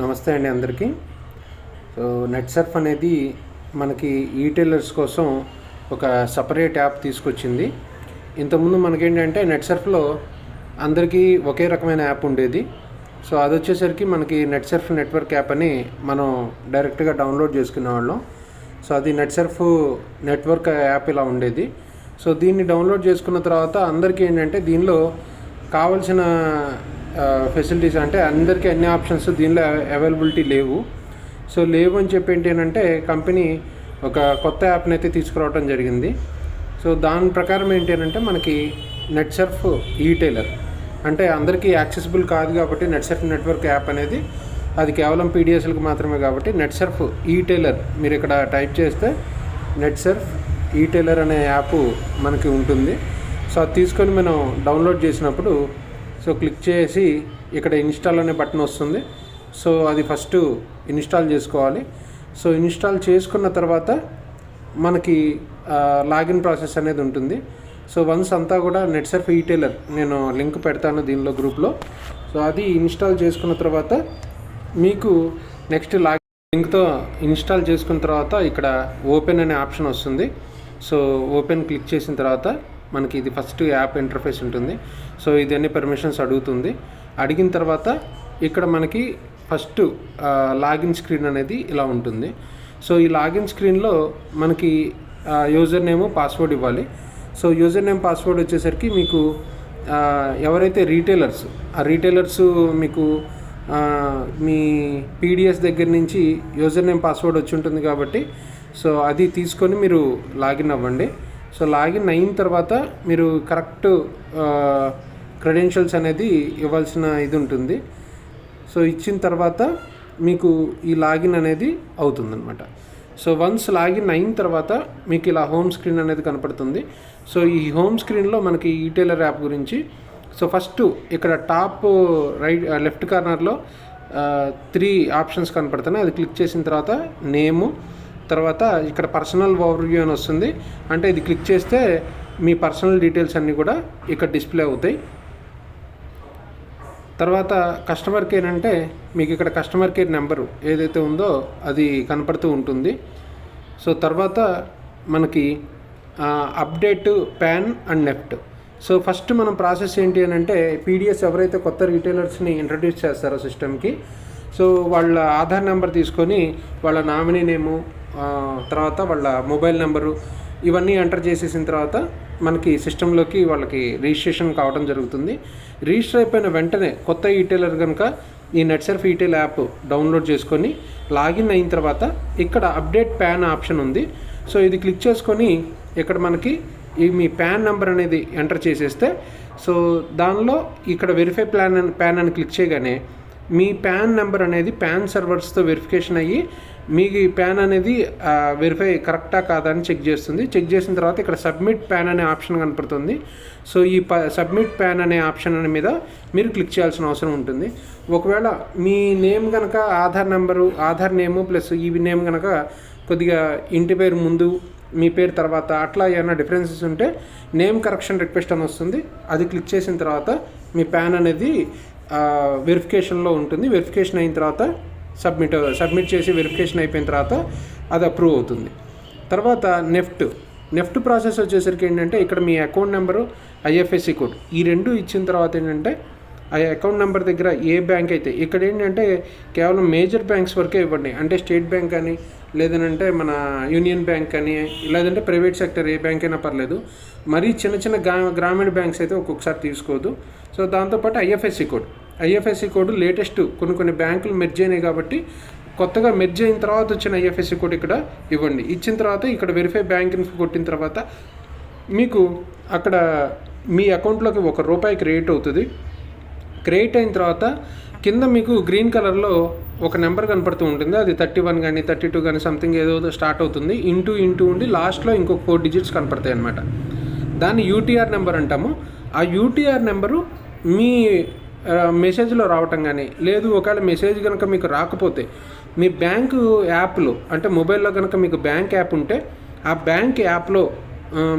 నమస్తే అండి అందరికీ. సో నెట్సర్ఫ్ అనేది మనకి ఈటైలర్స్ కోసం ఒక సపరేట్ యాప్ తీసుకొచ్చింది. ఇంతకుముందు మనకేంటంటే నెట్సర్ఫ్లో అందరికీ ఒకే రకమైన యాప్ ఉండేది. సో అది వచ్చేసరికి మనకి నెట్సర్ఫ్ నెట్వర్క్ యాప్ అని మనం డైరెక్ట్గా డౌన్లోడ్ చేసుకునేవాళ్ళం. సో అది నెట్సర్ఫ్ నెట్వర్క్ యాప్ ఇలా ఉండేది. సో దీన్ని డౌన్లోడ్ చేసుకున్న తర్వాత అందరికీ ఏంటంటే దీనిలో కావాల్సిన ఫెసిలిటీస్ అంటే అందరికీ అన్ని ఆప్షన్స్ దీనిలో అవైలబిలిటీ లేవు. సో లేవు అని చెప్పి ఏంటంటే కంపెనీ ఒక కొత్త యాప్ని అయితే తీసుకురావడం జరిగింది. సో దాని ప్రకారం ఏంటంటే మనకి నెట్సర్ఫ్ ఈటైలర్ అంటే అందరికీ యాక్సెసిబుల్ కాదు కాబట్టి నెట్సర్ఫ్ నెట్వర్క్ యాప్ అనేది అది కేవలం పీడిఎస్లకు మాత్రమే కాబట్టి నెట్సర్ఫ్ ఈటైలర్ మీరు ఇక్కడ టైప్ చేస్తే నెట్సర్ఫ్ ఈటైలర్ అనే యాప్ మనకి ఉంటుంది. సో అది తీసుకొని మనం డౌన్లోడ్ చేసినప్పుడు సో క్లిక్ చేసి ఇక్కడ ఇన్స్టాల్ అనే బటన్ వస్తుంది. సో అది ఫస్ట్ ఇన్స్టాల్ చేసుకోవాలి. సో ఇన్స్టాల్ చేసుకున్న తర్వాత మనకి లాగిన్ ప్రాసెస్ అనేది ఉంటుంది. సో వన్స్ అంతా కూడా నెట్సర్ఫ్ ఈటైలర్ నేను లింక్ పెడతాను దీనిలో గ్రూప్లో. సో అది ఇన్స్టాల్ చేసుకున్న తర్వాత మీకు నెక్స్ట్ లింక్తో ఇన్స్టాల్ చేసుకున్న తర్వాత ఇక్కడ ఓపెన్ అనే ఆప్షన్ వస్తుంది. సో ఓపెన్ క్లిక్ చేసిన తర్వాత మనకి ఇది ఫస్ట్ యాప్ ఇంటర్ఫేస్ ఉంటుంది. సో ఇది అన్ని పర్మిషన్స్ అడుగుతుంది. అడిగిన తర్వాత ఇక్కడ మనకి ఫస్ట్ లాగిన్ స్క్రీన్ అనేది ఇలా ఉంటుంది. సో ఈ లాగిన్ స్క్రీన్లో మనకి యూజర్ నేమ్ పాస్వర్డ్ ఇవ్వాలి. సో యూజర్ నేమ్ పాస్వర్డ్ వచ్చేసరికి మీకు ఎవరైతే రీటైలర్స్ ఆ రీటైలర్స్ మీకు మీ పీడిఎస్ దగ్గర నుంచి యూజర్ నేమ్ పాస్వర్డ్ వచ్చి ఉంటుంది కాబట్టి సో అది తీసుకొని మీరు లాగిన్ అవ్వండి. సో లాగిన్ అయిన తర్వాత మీరు కరెక్ట్ క్రెడెన్షియల్స్ అనేది ఇవ్వాల్సిన ఇది ఉంటుంది. సో ఇచ్చిన తర్వాత మీకు ఈ లాగిన్ అనేది అవుతుందన్నమాట. సో వన్స్ లాగిన్ అయిన తర్వాత మీకు ఇలా హోమ్ స్క్రీన్ అనేది కనపడుతుంది. సో ఈ హోమ్ స్క్రీన్లో మనకి ఈటైలర్ యాప్ గురించి సో ఫస్ట్ ఇక్కడ టాప్ లెఫ్ట్ కార్నర్లో 3 ఆప్షన్స్ కనపడుతున్నాయి. అది క్లిక్ చేసిన తర్వాత నేము, తర్వాత ఇక్కడ పర్సనల్ ఓవర్వ్యూ అని వస్తుంది. అంటే ఇది క్లిక్ చేస్తే మీ పర్సనల్ డీటెయిల్స్ అన్నీ కూడా ఇక్కడ డిస్ప్లే అవుతాయి. తర్వాత కస్టమర్ కేర్ అంటే మీకు ఇక్కడ కస్టమర్ కేర్ నెంబరు ఏదైతే ఉందో అది కనపడుతూ ఉంటుంది. సో తర్వాత మనకి update pan and NEFT. So first మనం ప్రాసెస్ ఏంటి అని అంటే పీడిఎస్ ఎవరైతే కొత్త రీటైలర్స్ని ఇంట్రడ్యూస్ చేస్తారో సిస్టమ్కి సో వాళ్ళ ఆధార్ నెంబర్ తీసుకొని వాళ్ళ నామినీ నేము తర్వాత వాళ్ళ మొబైల్ నెంబరు ఇవన్నీ ఎంటర్ చేసేసిన తర్వాత మనకి సిస్టంలోకి వాళ్ళకి రిజిస్ట్రేషన్ కావడం జరుగుతుంది. రిజిస్టర్ అయిపోయిన వెంటనే కొత్త ఈటైలర్ కనుక ఈ నెట్సర్ఫ్ ఈటైల్ యాప్ డౌన్లోడ్ చేసుకొని లాగిన్ అయిన తర్వాత ఇక్కడ అప్డేట్ పాన్ ఆప్షన్ ఉంది. సో ఇది క్లిక్ చేసుకొని ఇక్కడ మనకి ఈ మీ పాన్ నెంబర్ అనేది ఎంటర్ చేసేస్తే సో దానిలో ఇక్కడ వెరిఫై పాన్ అని క్లిక్ చేయగానే మీ పాన్ నెంబర్ అనేది పాన్ సర్వర్స్తో వెరిఫికేషన్ అయ్యి మీకు ఈ పాన్ అనేది వెరిఫై కరెక్టా కాదా అని చెక్ చేస్తుంది. చెక్ చేసిన తర్వాత ఇక్కడ సబ్మిట్ పాన్ అనే ఆప్షన్ కనపడుతుంది. సో ఈ సబ్మిట్ పాన్ అనే ఆప్షన్ మీద మీరు క్లిక్ చేయాల్సిన అవసరం ఉంటుంది. ఒకవేళ మీ నేమ్ కనుక ఆధార్ నేము ప్లస్ ఈ నేమ్ కనుక కొద్దిగా ఇంటి పేరు ముందు మీ పేరు తర్వాత అట్లా ఏమైనా డిఫరెన్సెస్ ఉంటే నేమ్ కరెక్షన్ రిక్వెస్ట్ అని వస్తుంది. అది క్లిక్ చేసిన తర్వాత మీ పాన్ అనేది వెరిఫికేషన్లో ఉంటుంది. వెరిఫికేషన్ అయిన తర్వాత సబ్మిట్ చేసి వెరిఫికేషన్ అయిపోయిన తర్వాత అది అప్రూవ్ అవుతుంది. తర్వాత నెఫ్ట్ ప్రాసెస్ వచ్చేసరికి ఏంటంటే ఇక్కడ మీ అకౌంట్ నెంబరు ఐఎఫ్ఎస్సి కోడ్ ఈ 2 ఇచ్చిన తర్వాత ఏంటంటే ఆ అకౌంట్ నెంబర్ దగ్గర ఏ బ్యాంక్ అయితే ఇక్కడ ఏంటంటే కేవలం మేజర్ బ్యాంక్స్ వరకే ఇవ్వండి. అంటే స్టేట్ బ్యాంక్ అని లేదంటే మన యూనియన్ బ్యాంక్ అని లేదంటే ప్రైవేట్ సెక్టర్ ఏ బ్యాంక్ అయినా పర్లేదు. మరీ చిన్న గ్రామీణ బ్యాంక్స్ అయితే ఒక్కొక్కసారి తీసుకోవద్దు. సో దాంతోపాటు ఐఎఫ్ఎస్సి కోడ్ లేటెస్ట్ కొన్ని బ్యాంకులు మెర్జ్ అయినాయి కాబట్టి కొత్తగా మెర్జ్ అయిన తర్వాత వచ్చిన ఐఎఫ్ఎస్సి కోడ్ ఇక్కడ ఇవ్వండి. ఇచ్చిన తర్వాత ఇక్కడ వెరిఫై బ్యాంక్ ఇన్ఫో కొట్టిన తర్వాత మీకు అక్కడ మీ అకౌంట్లోకి ₹1 క్రెడిట్ అవుతుంది. క్రెడిట్ అయిన తర్వాత కింద మీకు గ్రీన్ కలర్లో ఒక నెంబర్ కనపడుతూ ఉంటుంది. అది 31 కానీ 32 కానీ సంథింగ్ ఏదో స్టార్ట్ అవుతుంది. ఇంటూ ఉండి లాస్ట్లో ఇంకొక 4 డిజిట్స్ కనపడతాయి అన్నమాట. దాన్ని యూటీఆర్ నెంబర్ అంటాము. ఆ యూటీఆర్ నెంబరు మీ మెసేజ్లో రావటం కానీ లేదు ఒకవేళ మెసేజ్ కనుక మీకు రాకపోతే మీ బ్యాంకు యాప్లో అంటే మొబైల్లో కనుక మీకు బ్యాంక్ యాప్ ఉంటే ఆ బ్యాంక్ యాప్లో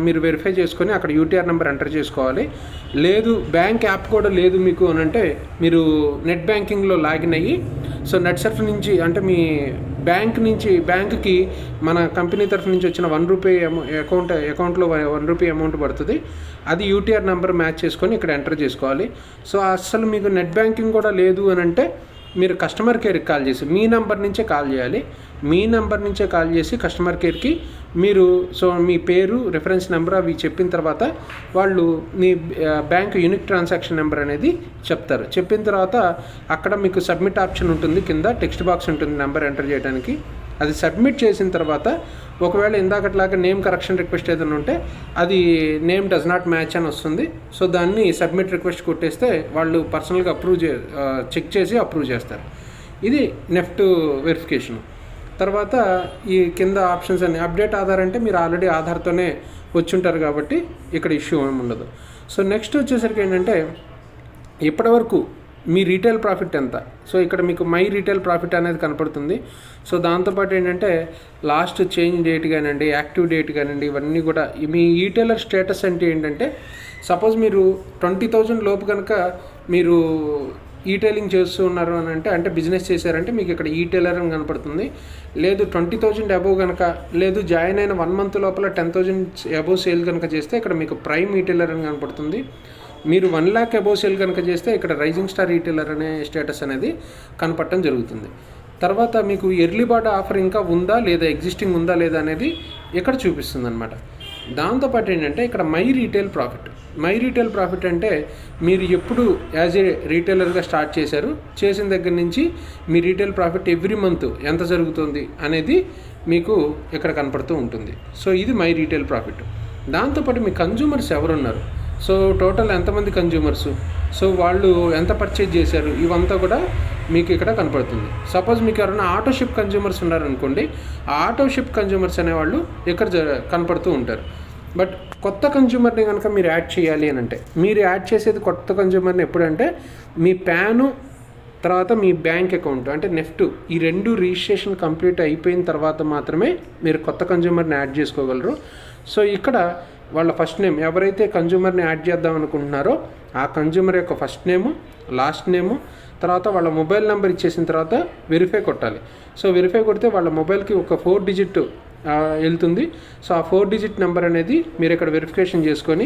మీరు వెరిఫై చేసుకొని అక్కడ యూటీఆర్ నెంబర్ ఎంటర్ చేసుకోవాలి. లేదు బ్యాంక్ యాప్ కూడా లేదు మీకు అని అంటే మీరు నెట్ బ్యాంకింగ్లో లాగిన్ అయ్యి సో నెట్సర్ఫ్ నుంచి అంటే మీ బ్యాంక్కి మన కంపెనీ తరఫు నుంచి వచ్చిన ₹1 అకౌంట్లో ₹1 అమౌంట్ పడుతుంది. అది యూటీఆర్ నెంబర్ మ్యాచ్ చేసుకొని ఇక్కడ ఎంటర్ చేసుకోవాలి. సో అసలు మీకు నెట్ బ్యాంకింగ్ కూడా లేదు అని అంటే మీరు కస్టమర్ కేర్కి కాల్ చేసి మీ నెంబర్ నుంచే కాల్ చేయాలి. మీ నెంబర్ నుంచే కాల్ చేసి కస్టమర్ కేర్కి మీరు మీ పేరు, రిఫరెన్స్ నెంబర్ అవి చెప్పిన తర్వాత వాళ్ళు మీ బ్యాంక్ యూనిక్ ట్రాన్సాక్షన్ నెంబర్ అనేది చెప్తారు. చెప్పిన తర్వాత అక్కడ మీకు సబ్మిట్ ఆప్షన్ ఉంటుంది, కింద టెక్స్ట్ బాక్స్ ఉంటుంది నెంబర్ ఎంటర్ చేయడానికి. అది సబ్మిట్ చేసిన తర్వాత ఒకవేళ ఇందాకట్లాగా నేమ్ కరెక్షన్ రిక్వెస్ట్ ఏదైనా ఉంటే అది నేమ్ డస్ నాట్ మ్యాచ్ అని వస్తుంది. సో దాన్ని సబ్మిట్ రిక్వెస్ట్ కొట్టేస్తే వాళ్ళు పర్సనల్గా చెక్ చేసి అప్రూవ్ చేస్తారు. ఇది నెఫ్ట్ వెరిఫికేషన్. తర్వాత ఈ కింద ఆప్షన్స్ అన్ని అప్డేట్ ఆధార్ అంటే మీరు ఆల్రెడీ ఆధార్తోనే వచ్చి ఉంటారు కాబట్టి ఇక్కడ ఇష్యూ ఏమి ఉండదు. సో నెక్స్ట్ వచ్చేసరికి ఏంటంటే ఇప్పటివరకు మీ రీటైల్ ప్రాఫిట్ ఎంత. సో ఇక్కడ మీకు మై రీటైల్ ప్రాఫిట్ అనేది కనపడుతుంది. సో దాంతోపాటు ఏంటంటే లాస్ట్ చేంజ్ డేట్ కానివ్వండి, యాక్టివ్ డేట్ కానివ్వండి, ఇవన్నీ కూడా మీ రీటైలర్ స్టేటస్ అంటే ఏంటంటే సపోజ్ మీరు 20,000 లోపు కనుక మీరు ఈటైలింగ్ చేస్తూ ఉన్నారు అని అంటే బిజినెస్ చేశారంటే మీకు ఇక్కడ ఈటైలర్ అని కనపడుతుంది. లేదు 20,000 అబోవ్ కనుక, లేదు జాయిన్ అయిన 1 మంత్ లోపల 10,000 అబోవ్ సేల్ కనుక చేస్తే ఇక్కడ మీకు ప్రైమ్ ఈటైలర్ అని కనపడుతుంది. మీరు 1 lakh అబోవ్ సేల్ కనుక చేస్తే ఇక్కడ రైజింగ్ స్టార్ రీటైలర్ అనే స్టేటస్ అనేది కనపడటం జరుగుతుంది. తర్వాత మీకు ఎర్లీ బర్డ్ ఆఫర్ ఇంకా ఉందా లేదా, ఎగ్జిస్టింగ్ ఉందా లేదా అనేది ఇక్కడ చూపిస్తుంది అనమాట. దాంతోపాటు ఏంటంటే ఇక్కడ మై రీటైల్ ప్రాఫిట్ అంటే మీరు ఎప్పుడు యాజ్ ఏ రీటైలర్గా స్టార్ట్ చేసిన దగ్గర నుంచి మీ రీటైల్ ప్రాఫిట్ ఎవ్రీ మంత్ ఎంత జరుగుతుంది అనేది మీకు ఇక్కడ కనపడుతూ ఉంటుంది. సో ఇది మై రీటైల్ ప్రాఫిట్. దాంతోపాటు మీ కన్జ్యూమర్స్ ఎవరున్నారు, సో టోటల్ ఎంతమంది కన్జ్యూమర్సు, సో వాళ్ళు ఎంత పర్చేజ్ చేశారు, ఇవంతా కూడా మీకు ఇక్కడ కనపడుతుంది. సపోజ్ మీకు ఎవరైనా ఆటోషిప్ కన్జ్యూమర్స్ ఉన్నారనుకోండి, ఆ ఆటోషిప్ కన్జ్యూమర్స్ అనేవాళ్ళు ఇక్కడ కనపడుతూ ఉంటారు. బట్ కొత్త కన్జ్యూమర్ని కనుక మీరు యాడ్ చేయాలి అని అంటే మీరు యాడ్ చేసేది కొత్త కన్జ్యూమర్ని ఎప్పుడంటే మీ ప్యాను తర్వాత మీ బ్యాంక్ అకౌంట్ అంటే నెఫ్ట్ ఈ 2 రిజిస్ట్రేషన్ కంప్లీట్ అయిపోయిన తర్వాత మాత్రమే మీరు కొత్త కన్జ్యూమర్ని యాడ్ చేసుకోగలరు. సో ఇక్కడ వాళ్ళ ఫస్ట్ నేమ్ ఎవరైతే కన్జ్యూమర్ని యాడ్ చేద్దాం అనుకుంటున్నారో ఆ కన్జ్యూమర్ యొక్క ఫస్ట్ నేము, లాస్ట్ నేము, తర్వాత వాళ్ళ మొబైల్ నెంబర్ ఇచ్చేసిన తర్వాత వెరిఫై కొట్టాలి. సో వెరిఫై కొడితే వాళ్ళ మొబైల్కి ఒక 4 డిజిట్ వెళ్తుంది. సో ఆ 4 డిజిట్ నెంబర్ అనేది మీరు ఇక్కడ వెరిఫికేషన్ చేసుకొని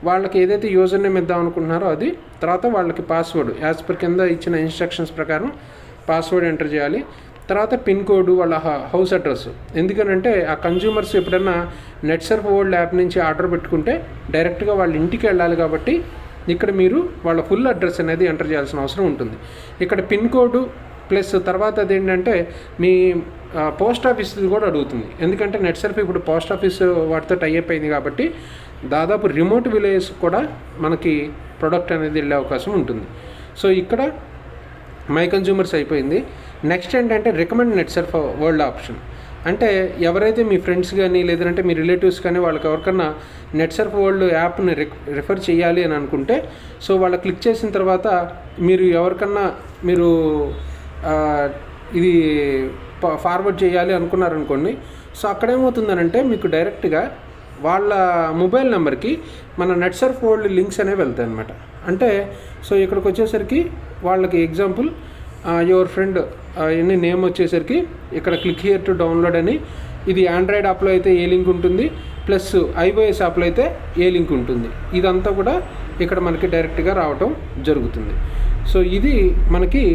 వాళ్ళకి ఏదైతే యూజర్ నేమ్ ఇద్దాం అనుకుంటున్నారో అది, తర్వాత వాళ్ళకి పాస్వర్డ్ యాజ్ పర్ కింద ఇచ్చిన ఇన్స్ట్రక్షన్స్ ప్రకారం పాస్వర్డ్ ఎంటర్ చేయాలి. తర్వాత పిన్ కోడ్, వాళ్ళ హౌస్ అడ్రస్. ఎందుకనంటే ఆ కన్జ్యూమర్స్ ఎప్పుడన్నా నెట్సర్ఫ్ వరల్డ్ యాప్ నుంచి ఆర్డర్ పెట్టుకుంటే డైరెక్ట్గా వాళ్ళ ఇంటికి వెళ్ళాలి కాబట్టి ఇక్కడ మీరు వాళ్ళ ఫుల్ అడ్రస్ అనేది ఎంటర్ చేయాల్సిన అవసరం ఉంటుంది. ఇక్కడ పిన్ కోడ్ ప్లస్ తర్వాత అదేంటంటే మీ పోస్ట్ ఆఫీస్ కూడా అడుగుతుంది. ఎందుకంటే నెట్సర్ఫ్ ఇప్పుడు పోస్ట్ ఆఫీస్ వాటితో టైఅప్ అయింది కాబట్టి దాదాపు రిమోట్ విలేజ్ కూడా మనకి ప్రొడక్ట్ అనేది వెళ్ళే అవకాశం ఉంటుంది. సో ఇక్కడ మై కన్జ్యూమర్స్ అయిపోయింది. నెక్స్ట్ ఏంటంటే రికమెండ్ నెట్సర్ఫ్ వరల్డ్ ఆప్షన్. అంటే ఎవరైతే మీ ఫ్రెండ్స్ కానీ లేదంటే మీ రిలేటివ్స్ కానీ వాళ్ళకి ఎవరికన్నా నెట్సర్ఫ్ వరల్డ్ యాప్ని రిఫర్ చేయాలి అని అనుకుంటే సో వాళ్ళు క్లిక్ చేసిన తర్వాత మీరు ఎవరికన్నా మీరు ఇది ఫార్వర్డ్ చేయాలి అనుకున్నారనుకోండి. సో అక్కడేమవుతుందనంటే మీకు డైరెక్ట్గా వాళ్ళ మొబైల్ నెంబర్కి మన నెట్సర్ఫ్ వరల్డ్ లింక్స్ అనేవి వెళ్తాయి అనమాట. అంటే సో ఇక్కడికి వచ్చేసరికి వాళ్ళకి ఎగ్జాంపుల్ యువర్ ఫ్రెండ్ ఎన్ని నేమ్ వచ్చేసరికి ఇక్కడ క్లిక్ హియర్ టు డౌన్లోడ్ అని, ఇది ఆండ్రాయిడ్ యాప్లో అయితే ఏ లింక్ ఉంటుంది, ప్లస్ iOS యాప్లో అయితే ఏ లింక్ ఉంటుంది, ఇదంతా కూడా ఇక్కడ మనకి డైరెక్ట్గా రావటం జరుగుతుంది. సో ఇది మనకి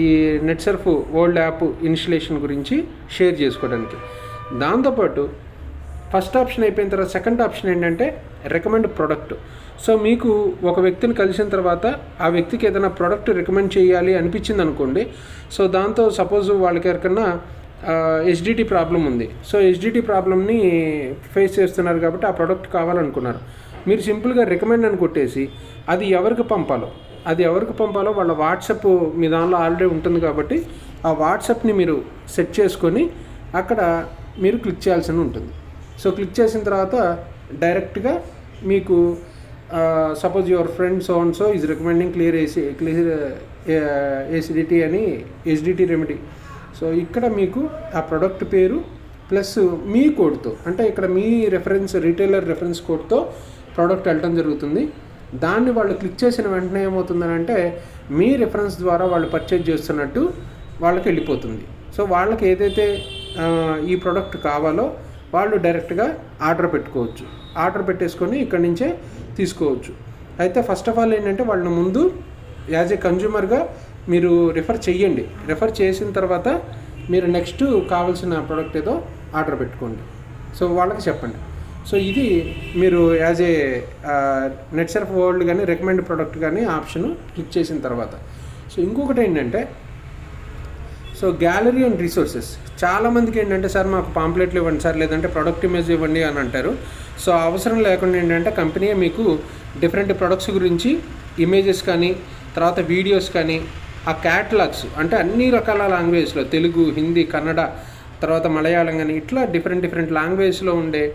ఈ నెట్సర్ఫ్ వరల్డ్ యాప్ ఇన్స్టలేషన్ గురించి షేర్ చేసుకోవడానికి. దాంతోపాటు ఫస్ట్ ఆప్షన్ అయిపోయిన తర్వాత సెకండ్ ఆప్షన్ ఏంటంటే రికమెండ్ ప్రోడక్ట్. సో మీకు ఒక వ్యక్తిని కలిసిన తర్వాత ఆ వ్యక్తికి ఏదైనా ప్రోడక్ట్ రికమెండ్ చేయాలి అనిపించింది అనుకోండి. సో దాంతో సపోజ్ వాళ్ళకి ఎవరికన్నా HDT ప్రాబ్లం ఉంది. సో HDT ప్రాబ్లమ్ని ఫేస్ చేస్తున్నారు కాబట్టి ఆ ప్రోడక్ట్ కావాలనుకున్నారు. మీరు సింపుల్గా రికమెండ్ అని కొట్టేసి అది ఎవరికి పంపాలో వాళ్ళ వాట్సాప్ మీ దానిలో ఆల్రెడీ ఉంటుంది కాబట్టి ఆ వాట్సాప్ని మీరు సెట్ చేసుకొని అక్కడ మీరు క్లిక్ చేయాల్సి ఉంటుంది. సో క్లిక్ చేసిన తర్వాత డైరెక్ట్గా మీకు suppose your friend so and so is recommending clear acidity అని HDT రెమెడీ. సో ఇక్కడ మీకు ఆ ప్రోడక్ట్ పేరు ప్లస్ మీ కోడ్తో అంటే ఇక్కడ మీ రీటైలర్ రెఫరెన్స్ కోడ్తో ప్రోడక్ట్ వెళ్ళటం జరుగుతుంది. దాన్ని వాళ్ళు క్లిక్ చేసిన వెంటనే ఏమవుతుందని అంటే మీ రిఫరెన్స్ ద్వారా వాళ్ళు పర్చేజ్ చేస్తున్నట్టు వాళ్ళకి వెళ్ళిపోతుంది. సో వాళ్ళకి ఏదైతే ఈ ప్రోడక్ట్ కావాలో వాళ్ళు డైరెక్ట్గా ఆర్డర్ పెట్టుకోవచ్చు. ఆర్డర్ పెట్టేసుకొని ఇక్కడి నుంచే తీసుకోవచ్చు. అయితే ఫస్ట్ ఆఫ్ ఆల్ ఏంటంటే వాళ్ళని ముందు యాజ్ ఏ కన్జ్యూమర్గా మీరు రిఫర్ చేయండి. రిఫర్ చేసిన తర్వాత మీరు నెక్స్ట్ కావాల్సిన ప్రోడక్ట్ ఏదో ఆర్డర్ పెట్టుకోండి. సో వాళ్ళకి చెప్పండి. సో ఇది మీరు యాజ్ ఏ నెట్సర్ఫ్ వరల్డ్ కానీ రికమెండ్ ప్రోడక్ట్ కానీ ఆప్షన్ క్లిక్ చేసిన తర్వాత. సో ఇంకొకటి ఏంటంటే సో గ్యాలరీ అండ్ రిసోర్సెస్. చాలామందికి ఏంటంటే సార్ మాకు పాంప్లెట్లు ఇవ్వండి సార్, లేదంటే ప్రొడక్ట్ ఇమేజ్ ఇవ్వండి అని అంటారు. సో అవసరం లేకుండా ఏంటంటే కంపెనీ మీకు డిఫరెంట్ ప్రొడక్ట్స్ గురించి ఇమేజెస్ కానీ తర్వాత వీడియోస్ కానీ ఆ క్యాటలాగ్స్ అంటే అన్ని రకాల లాంగ్వేజ్లో తెలుగు, హిందీ, కన్నడ, తర్వాత మలయాళం కానీ ఇట్లా డిఫరెంట్ లాంగ్వేజ్లో ఉండే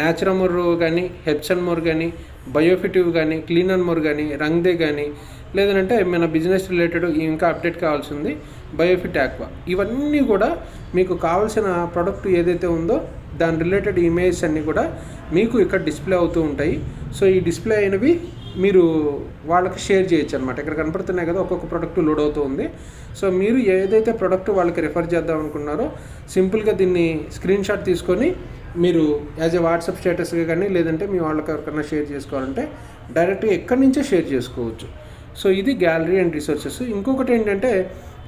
న్యాచురల్ కానీ, హెప్సన్ మోర్ కానీ, బయోఫిటివ్ కానీ, క్లీన్ అండ్ మోర్ కానీ, రంగ్దే కానీ, లేదంటే మన బిజినెస్ రిలేటెడ్ ఇంకా అప్డేట్ కావాల్సింది బయోఫిట్ ఆక్వా. ఇవన్నీ కూడా మీకు కావాల్సిన ప్రోడక్ట్ ఏదైతే ఉందో దాని రిలేటెడ్ ఇమేజెస్ అన్నీ కూడా మీకు ఇక్కడ డిస్ప్లే అవుతూ ఉంటాయి. సో ఈ డిస్ప్లే అయినవి మీరు వాళ్ళకి షేర్ చేయొచ్చు అనమాట. ఇక్కడ కనపడుతున్నాయి కదా, ఒక్కొక్క ప్రోడక్ట్ లోడ్ అవుతూ ఉంది. సో మీరు ఏదైతే ప్రోడక్ట్ వాళ్ళకి రిఫర్ చేద్దాం అనుకున్నారో సింపుల్గా దీన్ని స్క్రీన్ షాట్ తీసుకొని మీరు యాజ్ ఏ వాట్సాప్ స్టేటస్గా కానీ లేదంటే మీ వాళ్ళకి ఎవరికైనా షేర్ చేసుకోవాలంటే డైరెక్ట్గా ఎక్కడి నుంచే షేర్ చేసుకోవచ్చు. సో ఇది గ్యాలరీ అండ్ రిసోర్సెస్. ఇంకొకటి ఏంటంటే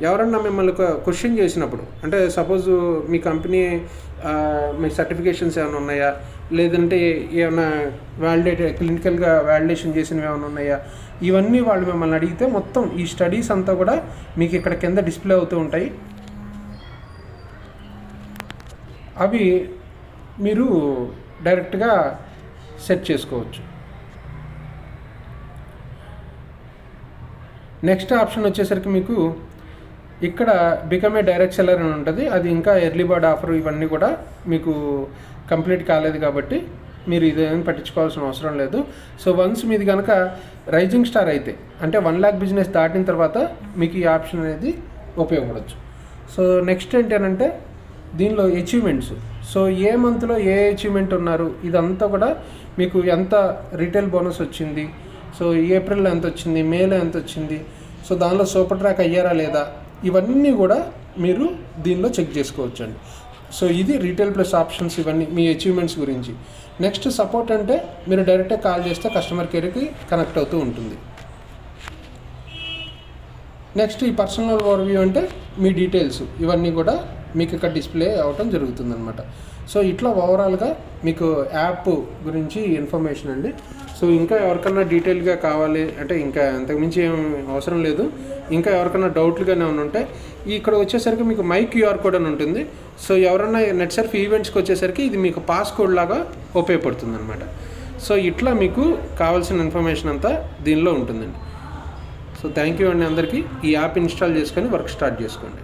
ఎవరన్నా మిమ్మల్ని క్వశ్చన్ చేసినప్పుడు, అంటే సపోజ్ మీ కంపెనీ మీ సర్టిఫికేషన్స్ ఏమైనా ఉన్నాయా, లేదంటే ఏమైనా క్లినికల్గా వ్యాలిడేషన్ చేసినవి ఏమైనా ఉన్నాయా, ఇవన్నీ వాళ్ళు మిమ్మల్ని అడిగితే మొత్తం ఈ స్టడీస్ అంతా కూడా మీకు ఇక్కడ కింద డిస్ప్లే అవుతూ ఉంటాయి. అవి మీరు డైరెక్ట్గా సెట్ చేసుకోవచ్చు. నెక్స్ట్ ఆప్షన్ వచ్చేసరికి మీకు ఇక్కడ బికమ్ ఏ డైరెక్ట్ సెల్లర్ అని ఉంటుంది. అది ఇంకా ఎర్లీ బర్డ్ ఆఫర్ ఇవన్నీ కూడా మీకు కంప్లీట్ కాలేదు కాబట్టి మీరు ఇదేమీ పట్టించుకోవాల్సిన అవసరం లేదు. సో వన్స్ మీది కనుక రైజింగ్ స్టార్ అయితే అంటే 1 lakh బిజినెస్ దాటిన తర్వాత మీకు ఈ ఆప్షన్ అనేది ఉపయోగపడవచ్చు. సో నెక్స్ట్ ఏంటంటే దీనిలో అచీవ్మెంట్స్. సో ఏ మంత్లో ఏ అచీవ్మెంట్ ఉన్నారు ఇదంతా కూడా మీకు ఎంత రీటైల్ బోనస్ వచ్చింది, సో ఏప్రిల్లో ఎంత వచ్చింది, మేలో ఎంత వచ్చింది, సో దానిలో సూపర్ ట్రాక్ అయ్యారా లేదా, ఇవన్నీ కూడా మీరు దీనిలో చెక్ చేసుకోవచ్చు అండి. సో ఇది రీటైల్ ప్లస్ ఆప్షన్స్, ఇవన్నీ మీ అచీవ్మెంట్స్ గురించి. నెక్స్ట్ సపోర్ట్ అంటే మీరు డైరెక్ట్గా కాల్ చేస్తే కస్టమర్ కేర్కి కనెక్ట్ అవుతూ ఉంటుంది. నెక్స్ట్ ఈ పర్సనల్ ఓవర్వ్యూ అంటే మీ డీటెయిల్స్ ఇవన్నీ కూడా మీకు ఇక్కడ డిస్ప్లే అవ్వటం జరుగుతుందన్నమాట. సో ఇట్లా ఓవరాల్గా మీకు యాప్ గురించి ఇన్ఫర్మేషన్ అండి. సో ఇంకా ఎవరికన్నా డీటెయిల్గా కావాలి అంటే ఇంకా అంతకుమించి ఏం అవసరం లేదు. ఇంకా ఎవరికన్నా డౌట్లుగానే ఉంటే ఇక్కడ వచ్చేసరికి మీకు మై క్యూఆర్ కోడ్ అని ఉంటుంది. సో ఎవరన్నా నెట్సర్ఫ్ ఈవెంట్స్కి వచ్చేసరికి ఇది మీకు పాస్ కోడ్ లాగా ఉపయోగపడుతుంది అనమాట. సో ఇట్లా మీకు కావాల్సిన ఇన్ఫర్మేషన్ అంతా దీనిలో ఉంటుందండి. సో థ్యాంక్ యూ అండి అందరికీ. ఈ యాప్ ఇన్స్టాల్ చేసుకొని వర్క్ స్టార్ట్ చేసుకోండి.